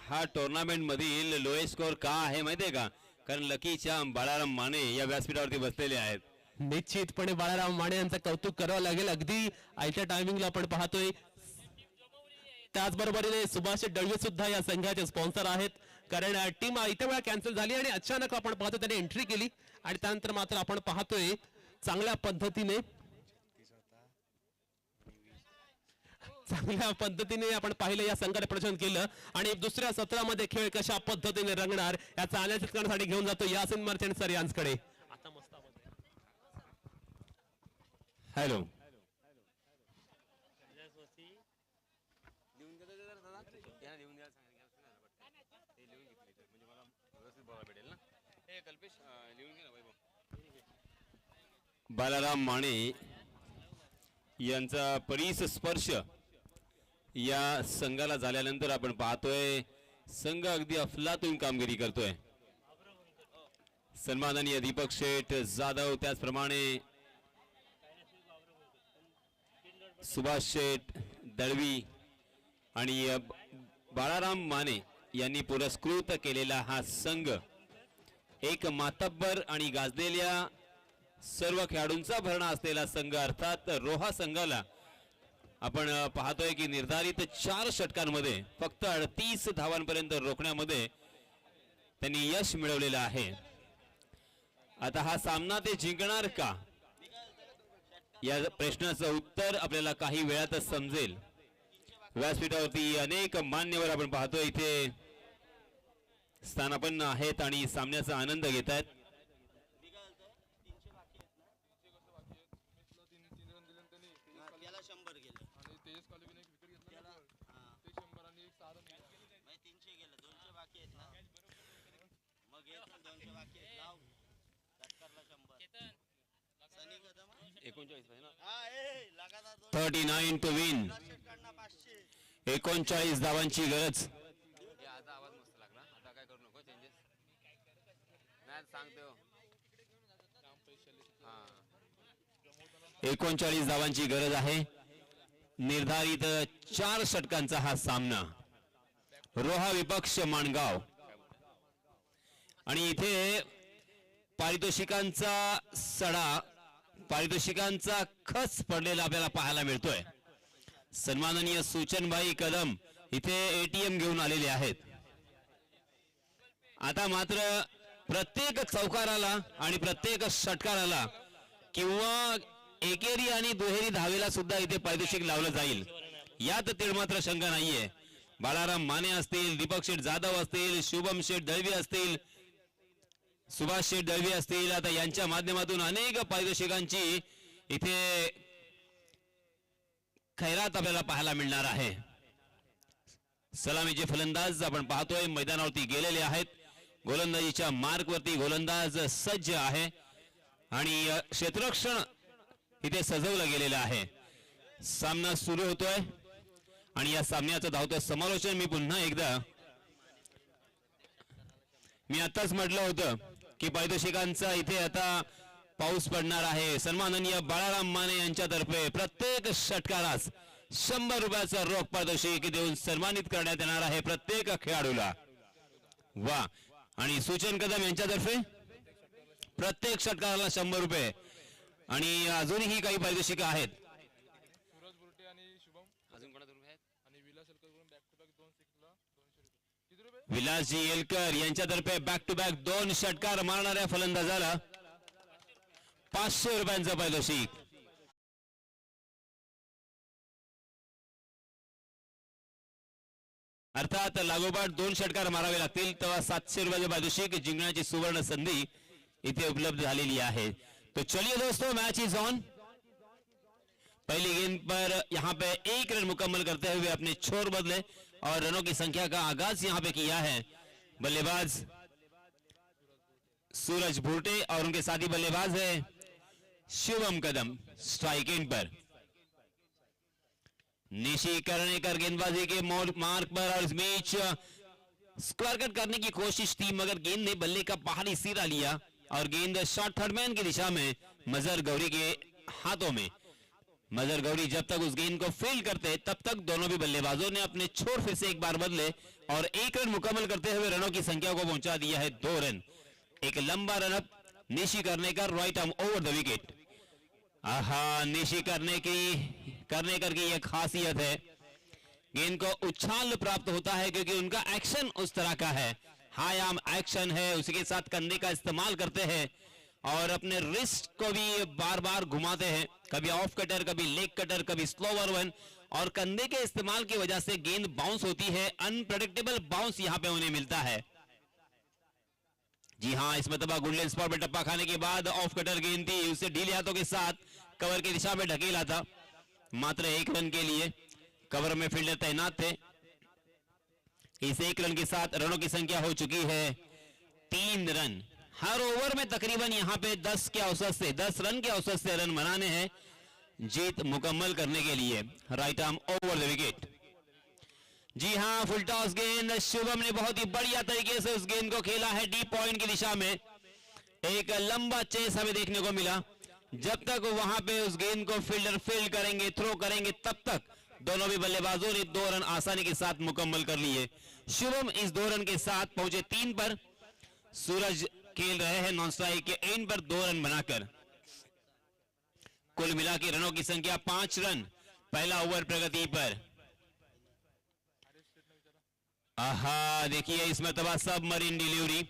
हा टुर्नामेंट मधील लोएस्ट स्कोर का आहे माहितीये का? कारण लकीच्या बाळाराम माने या व्यासपीठावरती बसलेले आहेत. निश्चितपणे बाळाराम माने यांचं कौतुक करावं लागेल. अगदी आयत्या टायमिंगला आपण पाहतोय. त्याचबरोबरीने सुभाष दळवी सुद्धा या संघाचे स्पॉन्सर आहेत. कारण टीम इथे वेळा कॅन्सल झाली आणि अचानक आपण पाहतो त्याने एंट्री केली आणि त्यानंतर मात्र आपण पाहतोय चांगल्या पद्धतीने आपण पाहिलं या संघाने प्रदर्शन केलं. आणि दुसऱ्या सत्रामध्ये खेळ कशा पद्धतीने रंगणार याचा अनालिसिस करण्यासाठी घेऊन जातो यासिन मर्चंट सर यांच्याकडे. हॅलो, बालाराम माने यांचा परीस स्पर्श या संघाला झाल्यानंतर आपण पाहतोय संघ अगदी अफलातून कामगिरी करतोय. सन्माननीय दीपक शेठ जाधव, त्याचप्रमाणे सुभाष शेठ दळवी आणि बाळाराम माने यांनी पुरस्कृत केलेला हा संघ एक मातब्बर आणि गाजलेल्या सर्व खेळाडूंचा भरणा असलेला संघ अर्थात रोहा संघाला आपण पाहतोय की निर्धारित 4 षटकांमध्ये फक्त 38 धावांपर्यंत रोखण्यामध्ये त्यांनी यश मिळवलेलं आहे. आता हा सामना ते जिंकणार का या प्रश्नाचं उत्तर आपल्याला काही वेळातच समजेल. व्यासपीठावरती अनेक मान्यवर आपण पाहतोय इथे स्थानापन्न आहेत आणि सामन्याचा आनंद घेत आहेत. लगातार 39 टू विन, 39 धावांची गरज. 39 धावांची गरज आहे. निर्धारित 4 षटकांचा हा सामना. रोहा विपक्ष माणगाव आणि इथे पारितोषिकांचा सडा, पारितोषिकांचा खच पडलेला आपल्याला पाहायला मिळतोय. सन्माननीय सूचनबाई कदम इथे एटीएम घेऊन आलेले आहेत. आता मात्र प्रत्येक चौकाराला आणि प्रत्येक षटकाराला किंवा एकेरी आणि दुहेरी धावेला सुद्धा इथे पारितोषिक लावलं जाईल यात तिळमात्र शंका नाहीये. बाळाराम माने असतील, दीपक शेठ जाधव असतील, शुभम शेठ दळवी असतील, सुभाष शेठ दळवी असतील, आता यांच्या माध्यमातून अनेक पारितोषिकांची इथे खैरात आपल्याला पाहायला मिळणार आहे. सलामीचे फलंदाज आपण पाहतोय मैदानावरती गेलेले आहेत. गोलंदाजीच्या मार्कवरती गोलंदाज सज्ज आहे आणि क्षेत्ररक्षण इथे सजवलं गेलेलं आहे. सामना सुरू होतोय आणि या सामन्याचं धावतं समालोचन मी आताच म्हटलं होतं की पारितोषिकांचा इथे आता पाऊस पडणार आहे. सन्माननीय बाळाराम माने यांच्यातर्फे प्रत्येक षटकारास 100 रुपयाचं रोख पारितोषिक देऊन सन्मानित करण्यात येणार आहे प्रत्येक खेळाडूला. वा. आणि सूचन कदम यांच्यातर्फे प्रत्येक षटकाराला 100 रुपये आणि अजूनही काही पारितोषिक आहेत. विलासजी येलकर यांच्यातर्फे बॅक टू बॅक 2 षटकार मारणाऱ्या फलंदाजाला 500 रुपयांचं पारितोषिक. अर्थात लागोपाठ 2 षटकार मारावे लागतील तेव्हा 700 रुपयाचं पारितोषिक जिंकण्याची सुवर्ण संधी इथे उपलब्ध झालेली है. तो चलिए दोस्तों, मैच इज ऑन. पहली गेंद पर यहाँ पे 1 रन मुकम्मल करते हुए अपने छोर बदले और रनों की संख्या का आगाज यहां पे किया है बल्लेबाज सूरज भूटे और उनके साथी बल्लेबाज है शुभम कदम स्ट्राइक एंड पर। निशी कर्णेकर गेंदबाजी के मार्क पर और इस मैच स्क्वायर कट करने की कोशिश थी मगर गेंद ने बल्ले का बाहरी सिरा लिया और गेंद शॉर्ट थर्ड मैन की दिशा में मजहर गौरी के हाथों में। मजहर गौरी जब तक उस गेंद को फील्ड करते तब तक दोनों भी बल्लेबाजों ने अपने छोर फिर से एक बार बदले और 1 रन मुकम्मल करते हुए रनों की संख्या को पहुंचा दिया है 2 रन। एक लंबा run up Nishi Karnekar right arm over the wicket. आहा, निशी कर्णेकर की यह खासियत है, गेंद को उछाल प्राप्त होता है क्योंकि उनका एक्शन उस तरह का है, हाई आर्म एक्शन है, उसी के साथ कंधे का इस्तेमाल करते हैं और अपने रिस्ट को भी बार बार घुमाते हैं, कभी ऑफ कटर, कभी लेग कटर, कभी स्लोवर वन, और कंधे के इस्तेमाल की वजह से गेंद बाउंस होती है, अनप्रेडिक्टेबल बाउंस यहां पे उन्हें मिलता है। जी हां, इस मतलब गुडलैंड स्पॉट में टप्पा खाने के बाद ऑफ कटर गेंद थी, उसे ढीले हाथों के साथ कवर की दिशा में ढकेला था। मात्र 1 रन के लिए कवर में फील्डर तैनात थे। इस 1 रन के साथ रनों की संख्या हो चुकी है 3 रन। हर ओवर में तकरीबन यहां पे 10 रन के औसत से रन बनाने हैं जीत मुकम्मल करने के लिए। Right arm over the wicket. जी हां, फुल टॉस गेंद, शुभम ने बहुत ही बढ़िया तरीके से उस गेंद को खेला है डीप पॉइंट की दिशा में। एक लंबा चेस हमें देखने को मिला। जब तक वहां पे उस गेंद को फील्डर फील्ड करेंगे, थ्रो करेंगे, तब तक दोनों भी बल्लेबाजों ने 2 रन आसानी के साथ मुकम्मल कर लिए। शुभम इस 2 रन के साथ पहुंचे 3 पर। सूरज खेल रहे हैं नॉन स्ट्राइक के एंड पर 2 रन बनाकर। कुल मिला के रनों की संख्या 5 रन। पहला ओवर प्रगति पर। आहा, देखिए इस मरतबा सबमरीन डिलीवरी।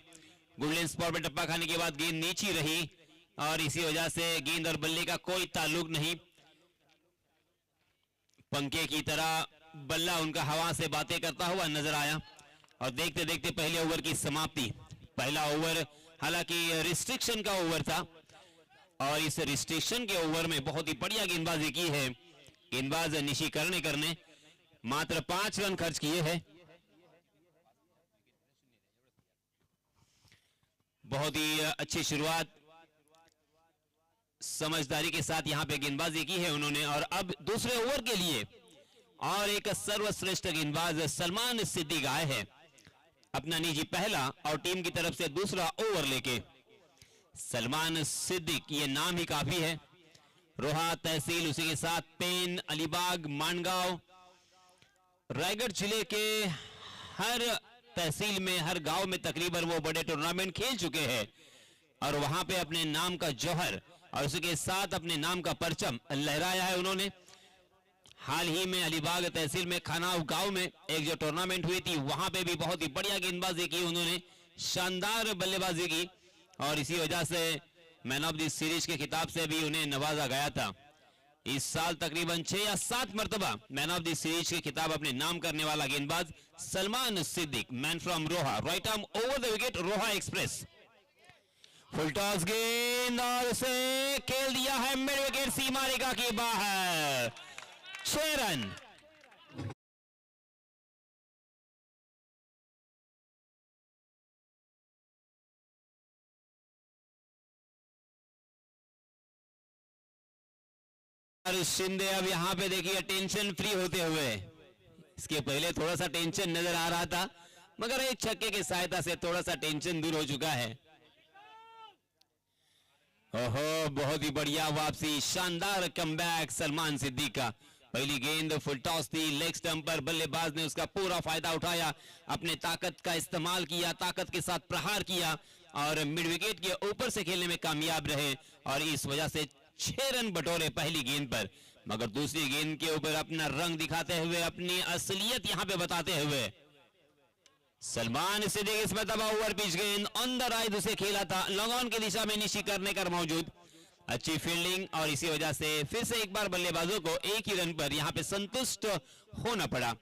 गुडलैंड स्पॉट में टप्पा खाने के बाद गेंद नीची रही और इसी वजह से गेंद और बल्ले का कोई ताल्लुक नहीं। पंखे की तरह बल्ला उनका हवा से बातें करता हुआ नजर आया और देखते देखते पहले ओवर की समाप्ति। पहला ओवर हालांकि रिस्ट्रिक्शन का ओवर था और इस रिस्ट्रिक्शन के ओवर में बहुत ही बढ़िया गेंदबाजी की है गेंदबाज निशी कर्णेकर ने। मात्र 5 रन खर्च किए हैं। बहुत ही अच्छी शुरुआत समझदारी के साथ यहां पे गेंदबाजी की है उन्होंने। और अब दूसरे ओवर के लिए और एक सर्वश्रेष्ठ गेंदबाज सलमान सिद्दीक आए हैं अपना निजी पहला और टीम की तरफ से दूसरा ओवर लेके। सलमान सिद्दीक, ये नाम ही काफी है। रोहा तहसील, उसी के साथ पेन, अलीबाग, मानगांव, रायगढ़ जिले के हर तहसील में, हर गांव में तकरीबन वो बड़े टूर्नामेंट खेल चुके हैं और वहां पे अपने नाम का जौहर और उसके साथ अपने नाम का परचम लहराया है उन्होंने। हाल ही में अलीबाग तहसील में खानाव गांव में एक जो टूर्नामेंट हुई थी वहां पे भी बहुत ही बढ़िया गेंदबाजी की उन्होंने, शानदार बल्लेबाजी की और इसी वजह से मैन ऑफ द सीरीज के खिताब से भी उन्हें नवाजा गया था। इस साल तकरीबन 6 या 7 मरतबा मैन ऑफ द सीरीज के खिताब अपने नाम करने वाला गेंदबाज Salman Siddique, man from Roha. Right arm over the wicket, Roha express. Full toss गेंद और उसे खेल दिया है मिड विकेट सीमा रेखा के बाहर। 6 रन। शिंदे अब यहां पे देखिए टेंशन फ्री होते हुए, इसके पहले थोड़ा सा टेंशन नजर आ रहा था मगर एक छक्के की सहायता से थोड़ा सा टेंशन दूर हो चुका है। ओहो, बहुत ही बढ़िया वापसी, शानदार कमबैक सलमान सिद्दीक का। पहली गेंद फुल टॉस थी, लेग स्टंप पर बल्लेबाज ने उसका पूरा फायदा उठाया, अपने ताकत का इस्तेमाल किया, ताकत के साथ प्रहार किया और मिड विकेट के ऊपर से खेलने में कामयाब रहे और इस वजह से 6 रन बटोरे पहली गेंद पर। मगर दूसरी गेंद के ऊपर अपना रंग दिखाते हुए, अपनी असलियत यहां पे बताते हुए सलमान सिद्दीक इस मरतबा ओवर पिच गेंद ऑन द राइट उसे खेला था, लॉन्ग ऑन की दिशा में निशी कर्णेकर मौजूद। अच्छी फील्डिंग और इसी वजह से फिर से एक बार बल्लेबाजों को एक ही रन पर यहां पे संतुष्ट होना पड़ा।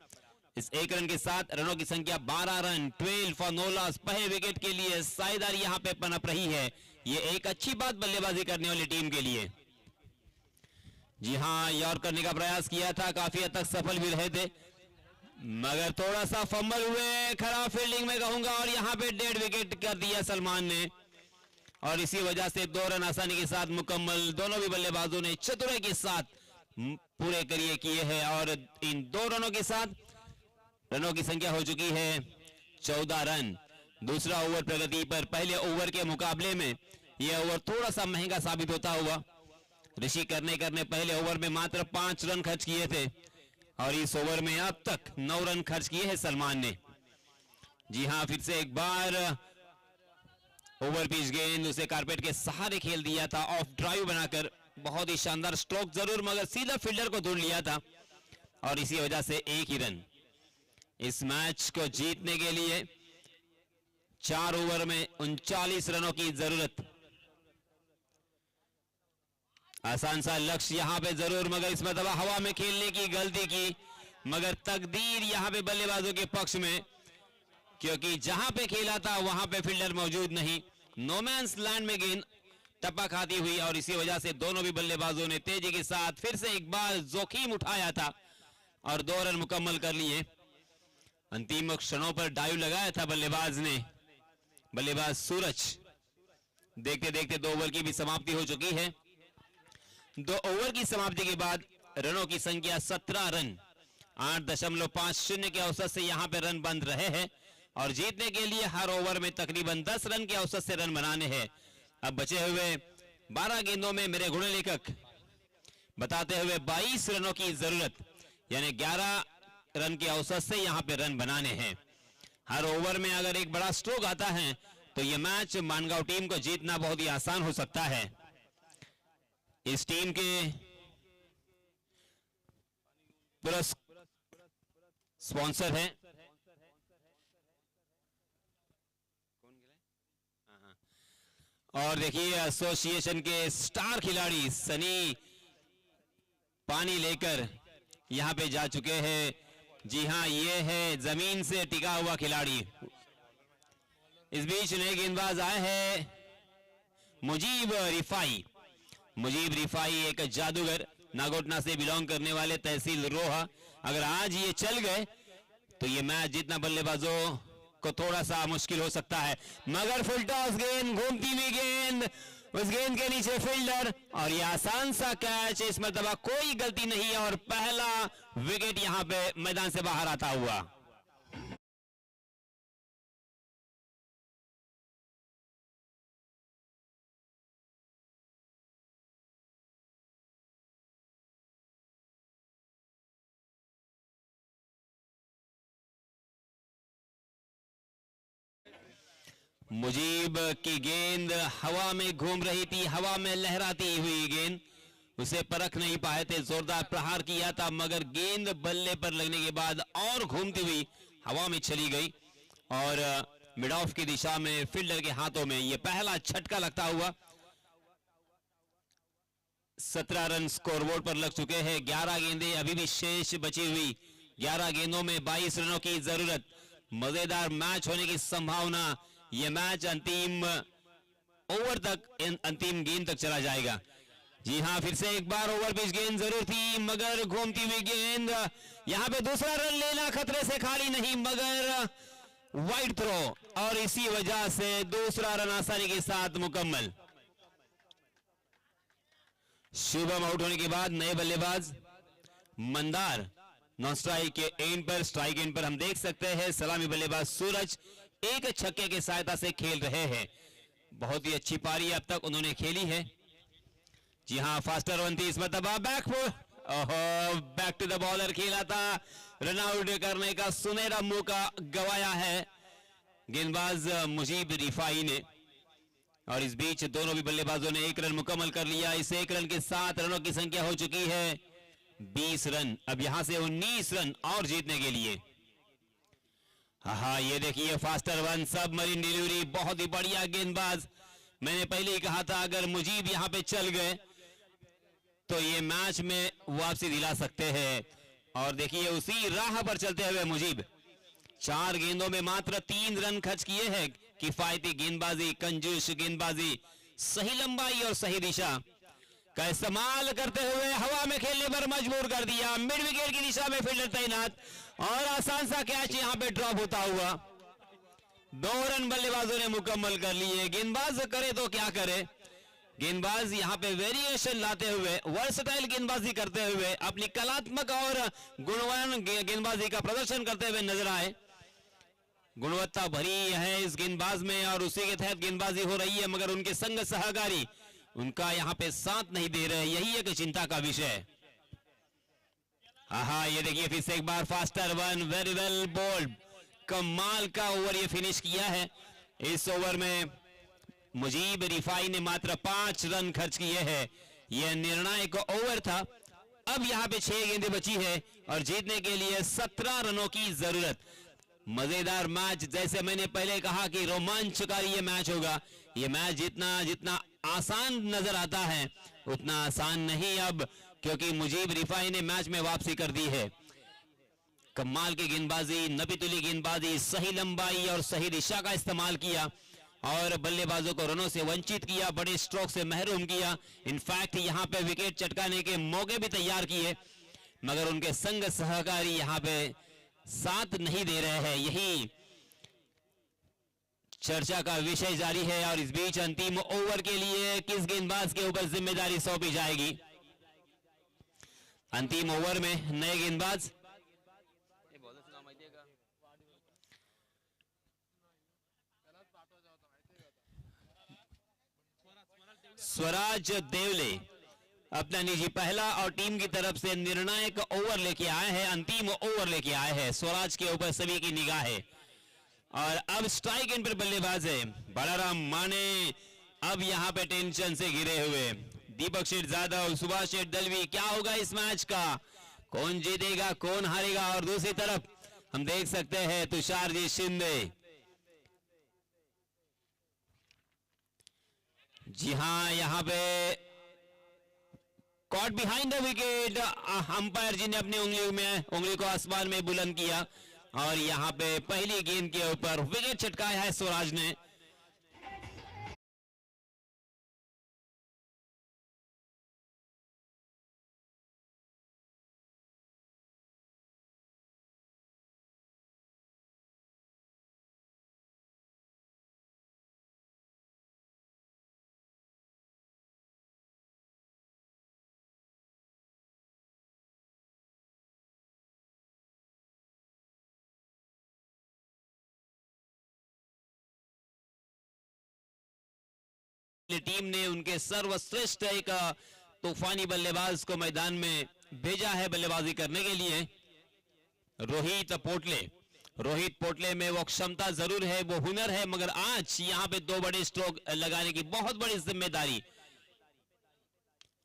इस 1 रन के साथ रनों की संख्या 12 रन, 12 फॉर नो लॉस। पहले विकेट के लिए साझेदारी यहां पे पनप रही है, ये एक अच्छी बात बल्लेबाजी करने वाली टीम के लिए। जी हां, यॉर्क करने का प्रयास किया था, काफी हद तक सफल भी रहे थे मगर थोड़ा सा फंबल हुए, खराब फील्डिंग में कहूंगा, और यहां पे डेड विकेट कर दिया सलमान ने, और इसी वजह से 2 रन आसानी के साथ मुकम्मल। दोनों भी बल्लेबाजों ने चतुराई के साथ पूरे करिए किए हैं, और इन 2 रनों के साथ रनों की संख्या हो चुकी है 14 रन। दूसरा ओवर प्रगति पर। पहले ओवर के मुकाबले में यह ओवर थोड़ा सा महंगा साबित होता हुआ। ऋषि करने पहले ओवर में मात्र 5 रन खर्च किए थे, और इस ओवर में अब तक 9 रन खर्च किए हैं सलमान ने। जी हां, फिर से एक बार ओवर पिच गेंद उसे कारपेट के सहारे खेल दिया था, ऑफ ड्राइव बनाकर। बहुत ही शानदार स्ट्रोक जरूर, मगर सीधा फील्डर को दूर लिया था, और इसी वजह से 1 ही रन। इस मैच को जीतने के लिए 4 ओवर में 39 रनों की जरूरत। आसान सा लक्ष्य यहां पे जरूर, मगर इस मरतबा हवा में खेलने की गलती की, मगर तकदीर यहां पे बल्लेबाजों के पक्ष में, क्योंकि जहां पे खेला था वहां पे फील्डर मौजूद नहीं। नो मैंस लैंड में गेंद टप्पा खाती हुई, और इसी वजह से दोनों भी बल्लेबाजों ने तेजी के साथ फिर से एक बार जोखिम उठाया था, और 2 रन मुकम्मल कर लिए। अंतिम क्षणों पर डाइव लगाया था बल्लेबाज ने, बल्लेबाज सूरज। देखते देखते 2 ओवर की भी समाप्ति हो चुकी है। 2 ओवर की समाप्ति के बाद रनों की संख्या 17 रन। 8.50 के औसत से यहां पे रन बंद रहे हैं, और जीतने के लिए हर ओवर में तकरीबन 10 रन के औसत से रन बनाने हैं। अब बचे हुए 12 गेंदों में मेरे गुण लेखक बताते हुए 22 रनों की जरूरत, यानी 11 रन के औसत से यहां पे रन बनाने हैं। हर ओवर में अगर एक बड़ा स्ट्रोक आता है तो यह मैच मानगांव टीम को जीतना बहुत ही आसान हो सकता है। इस टीम के स्पॉन्सर हैं और देखिए एसोसिएशन के स्टार खिलाड़ी सनी पानी लेकर यहां पे जा चुके हैं। जी हां, ये है जमीन से टिका हुआ खिलाड़ी। इस बीच नए गेंदबाज आए हैं मुजीब रिफाई। मुजीब रिफाई एक जादूगर, नागोटना से बिलोंग करने वाले, तहसील रोहा। अगर आज ये चल गए तो ये मैच जीतना बल्लेबाजों को थोड़ा सा मुश्किल हो सकता है। मगर फुल टॉस गेंद, घूमती हुई गेंद, उस गेंद के नीचे फील्डर, और ये आसान सा कैच। इस मरतबा कोई गलती नहीं, और पहला विकेट यहां पे मैदान से बाहर आता हुआ। मुजीब की गेंद हवा में घूम रही थी, हवा में लहराती हुई गेंद, उसे परख नहीं पाए थे। जोरदार प्रहार किया था, मगर गेंद बल्ले पर लगने के बाद और घूमती हुई हवा में चली गई, और मिड ऑफ की दिशा में फील्डर के हाथों में यह पहला झटका लगता हुआ। 17 रन स्कोरबोर्ड पर लग चुके हैं। 11 गेंदें अभी भी शेष बची हुई। 11 गेंदों में 22 रनों की जरूरत। मजेदार मैच होने की संभावना। यह मैच अंतिम ओवर तक, अंतिम गेंद तक चला जाएगा। जी हां, फिर से एक बार ओवर पिच गेंद जरूर थी, मगर घूमती हुई गेंद। यहां पे दूसरा रन लेना खतरे से खाली नहीं, मगर वाइड थ्रो, और इसी वजह से दूसरा रन आसानी के साथ मुकम्मल। शुभम आउट होने के बाद नए बल्लेबाज मंदार नॉन स्ट्राइक के एंड पर, स्ट्राइक एंड पर हम देख सकते हैं सलामी बल्लेबाज सूरज एक छक्के की सहायता से खेल रहे हैं। बहुत ही अच्छी पारी अब तक उन्होंने खेली है। जी हां, फास्टर वन थी इस मरतबा, बैक टू द बॉलर खेला था, रन आउट करने का सुनहरा मौका गवाया है गेंदबाज मुजीब रिफाई ने। और इस बीच दोनों भी बल्लेबाजों ने 1 रन मुकम्मल कर लिया। इस 1 रन के साथ रनों की संख्या हो चुकी है 20 रन। अब यहां से 19 रन और जीतने के लिए। हाँ, ये देखिए फास्टर वन, सबमरीन डिलीवरी, बहुत ही बढ़िया गेंदबाज। मैंने पहले ही कहा था अगर मुजीब यहां पे चल गए तो ये मैच में वापसी दिला सकते हैं, और देखिए उसी राह पर चलते हुए मुजीब 4 गेंदों में मात्र 3 रन खर्च किए हैं। किफायती गेंदबाजी, कंजूस गेंदबाजी, सही लंबाई और सही दिशा। का इस्तेमाल करते हुए हवा में खेलने पर मजबूर कर दिया। मिड विकेट की दिशा में फील्डर तैनात और आसान सा कैच यहां पे ड्रॉप होता हुआ। 2 रन बल्लेबाजों ने मुकम्मल कर लिए। गेंदबाज करे तो क्या करे, गेंदबाज यहां पे वेरिएशन लाते हुए, वर्सटाइल गेंदबाजी करते हुए अपनी कलात्मक और गुणवान गेंदबाजी का प्रदर्शन करते हुए नजर आए। गुणवत्ता भरी है इस गेंदबाज में और उसी के तहत गेंदबाजी हो रही है, मगर उनके संग सहकारी उनका यहां पे साथ नहीं दे रहे, यही एक चिंता का विषय। हाँ, ये देखिए फिर से एक बार फास्टर वन, वेरी वेल बोल्ड, कमाल का ओवर ये फिनिश किया है। इस ओवर में मुजीब रिफाई ने मात्र 5 रन खर्च किए हैं। यह निर्णायक ओवर था। अब यहां पे 6 गेंदें बची है और जीतने के लिए 17 रनों की जरूरत। मजेदार मैच, जैसे मैंने पहले कहा कि रोमांचकारी ये मैच होगा। ये मैच जितना आसान नजर आता है उतना आसान नहीं अब, क्योंकि मुजीब रिफाई ने मैच में वापसी कर दी है। कमाल की गेंदबाजी, नपीतुली गेंदबाजी, सही लंबाई और सही दिशा का इस्तेमाल किया और बल्लेबाजों को रनों से वंचित किया, बड़े स्ट्रोक से महरूम किया। इनफैक्ट यहां पे विकेट चटकाने के मौके भी तैयार किए, मगर उनके संग सहकारी यहां पे साथ नहीं दे रहे हैं। यही चर्चा का विषय जारी है और इस बीच अंतिम ओवर के लिए किस गेंदबाज के ऊपर जिम्मेदारी सौंपी जाएगी। अंतिम ओवर में नए गेंदबाज स्वराज देवले अपना निजी पहला और टीम की तरफ से निर्णायक ओवर लेके आए हैं, अंतिम ओवर लेके आए हैं। स्वराज के ऊपर सभी की निगाह है और अब स्ट्राइक इन पर बल्लेबाज है बलराम माने। अब यहां पे टेंशन से घिरे हुए दीपक शेठ जाधव, सुभाष शेठ दलवी, क्या होगा इस मैच का, कौन जीतेगा कौन हारेगा। और दूसरी तरफ हम देख सकते हैं तुषार जी शिंदे। जी हां, यहां पे caught behind the wicket, umpire ji ने अपनी उंगली को आसमान में बुलंद किया और यहां पे पहली गेंद के ऊपर विकेट छटकाया है स्वराज ने। टीम ने उनके सर्वश्रेष्ठ एक तूफानी बल्लेबाज को मैदान में भेजा है बल्लेबाजी करने के लिए, रोहित पोटले में वो क्षमता जरूर है, वो हुनर है, मगर आज यहां पे 2 बड़े स्ट्रोक लगाने की बहुत बड़ी जिम्मेदारी।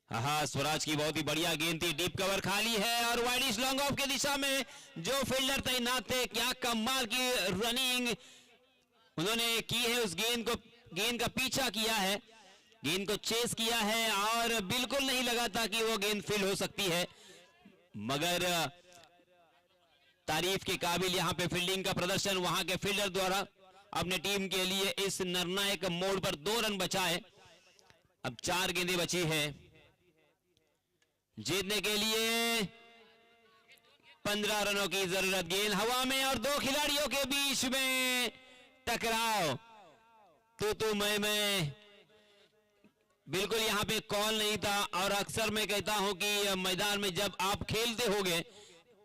हाँ, स्वराज की बहुत ही बढ़िया गेंद थी, डीप कवर खाली है और वाइडिश लॉन्ग ऑफ की दिशा में जो फील्डर तैनात थे, क्या कमाल की रनिंग उन्होंने की है। उस गेंद का पीछा किया है, गेंद को चेस किया है और बिल्कुल नहीं लगा था कि वो गेंद फील्ड हो सकती है, मगर तारीफ के काबिल यहां पे फील्डिंग का प्रदर्शन वहां के फील्डर द्वारा अपने टीम के लिए इस निर्णायक मोड़ पर 2 रन बचाए। अब 4 गेंदें बची है जीतने के लिए 15 रनों की जरूरत। गेंद हवा में और 2 खिलाड़ियों के बीच में टकराव, तू मैं बिल्कुल यहां पे कॉल नहीं था। और अक्सर मैं कहता हूं कि मैदान में जब आप खेलते होगे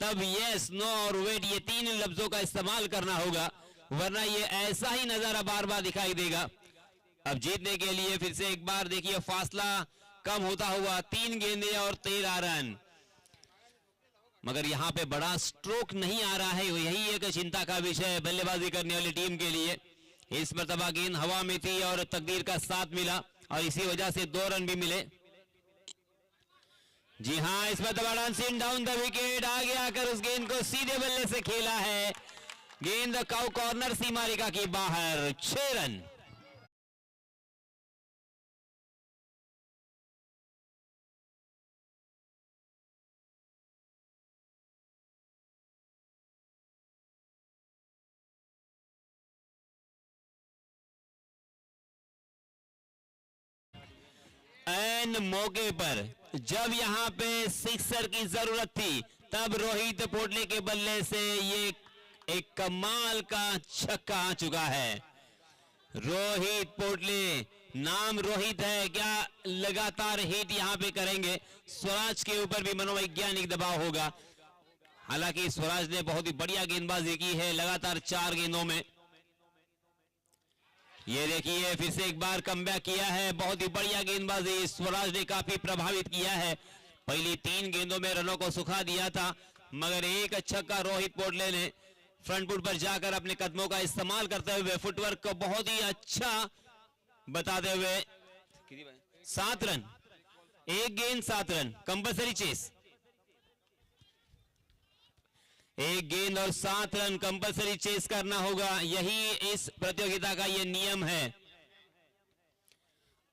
तब यस, नो और वेट, ये 3 लफ्जों का इस्तेमाल करना होगा, वरना ये ऐसा ही नजारा बार बार दिखाई देगा। अब जीतने के लिए फिर से एक बार देखिए फासला कम होता हुआ, 3 गेंदें और 13 रन, मगर यहां पे बड़ा स्ट्रोक नहीं आ रहा है, यही एक चिंता का विषय है बल्लेबाजी करने वाली टीम के लिए। इस मर्तबा गेंद हवा में थी और तकदीर का साथ मिला और इसी वजह से 2 रन भी मिले। जी हां, इस मर्तबा डांसिंग डाउन द विकेट, आगे आकर उस गेंद को सीधे बल्ले से खेला है, गेंद काउ कॉर्नर सीमा रेखा के बाहर, 6 रन। ऐन मौके पर जब यहां पे सिक्सर की जरूरत थी तब रोहित पोटले के बल्ले से ये एक कमाल का छक्का आ चुका है। रोहित पोटले, नाम रोहित है, क्या लगातार हिट यहां पे करेंगे? स्वराज के ऊपर भी मनोवैज्ञानिक दबाव होगा। हालांकि स्वराज ने बहुत ही बढ़िया गेंदबाजी की है लगातार 4 गेंदों में। ये देखिए फिर से एक बार कमबैक किया है, बहुत ही बढ़िया गेंदबाजी स्वराज ने काफी प्रभावित किया है। पहली 3 गेंदों में रनों को सुखा दिया था, मगर एक छक्का रोहित पोटले ने फ्रंट फुट पर जाकर अपने कदमों का इस्तेमाल करते हुए फुटवर्क को बहुत ही अच्छा बताते हुए 7 रन, 1 गेंद 7 रन, कंपल्सरी चेस। 1 गेंद और 7 रन कंपल्सरी चेस करना होगा, यही इस प्रतियोगिता का ये नियम है।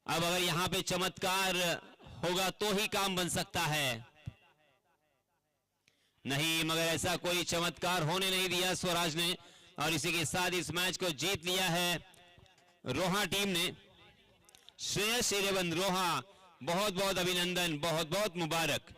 अब अगर यहां पे चमत्कार होगा तो ही काम बन सकता है, नहीं मगर ऐसा कोई चमत्कार होने नहीं दिया स्वराज ने, और इसी के साथ इस मैच को जीत लिया है रोहा टीम ने। श्रेयस शेरवन रोहा, बहुत बहुत अभिनंदन, बहुत बहुत मुबारक।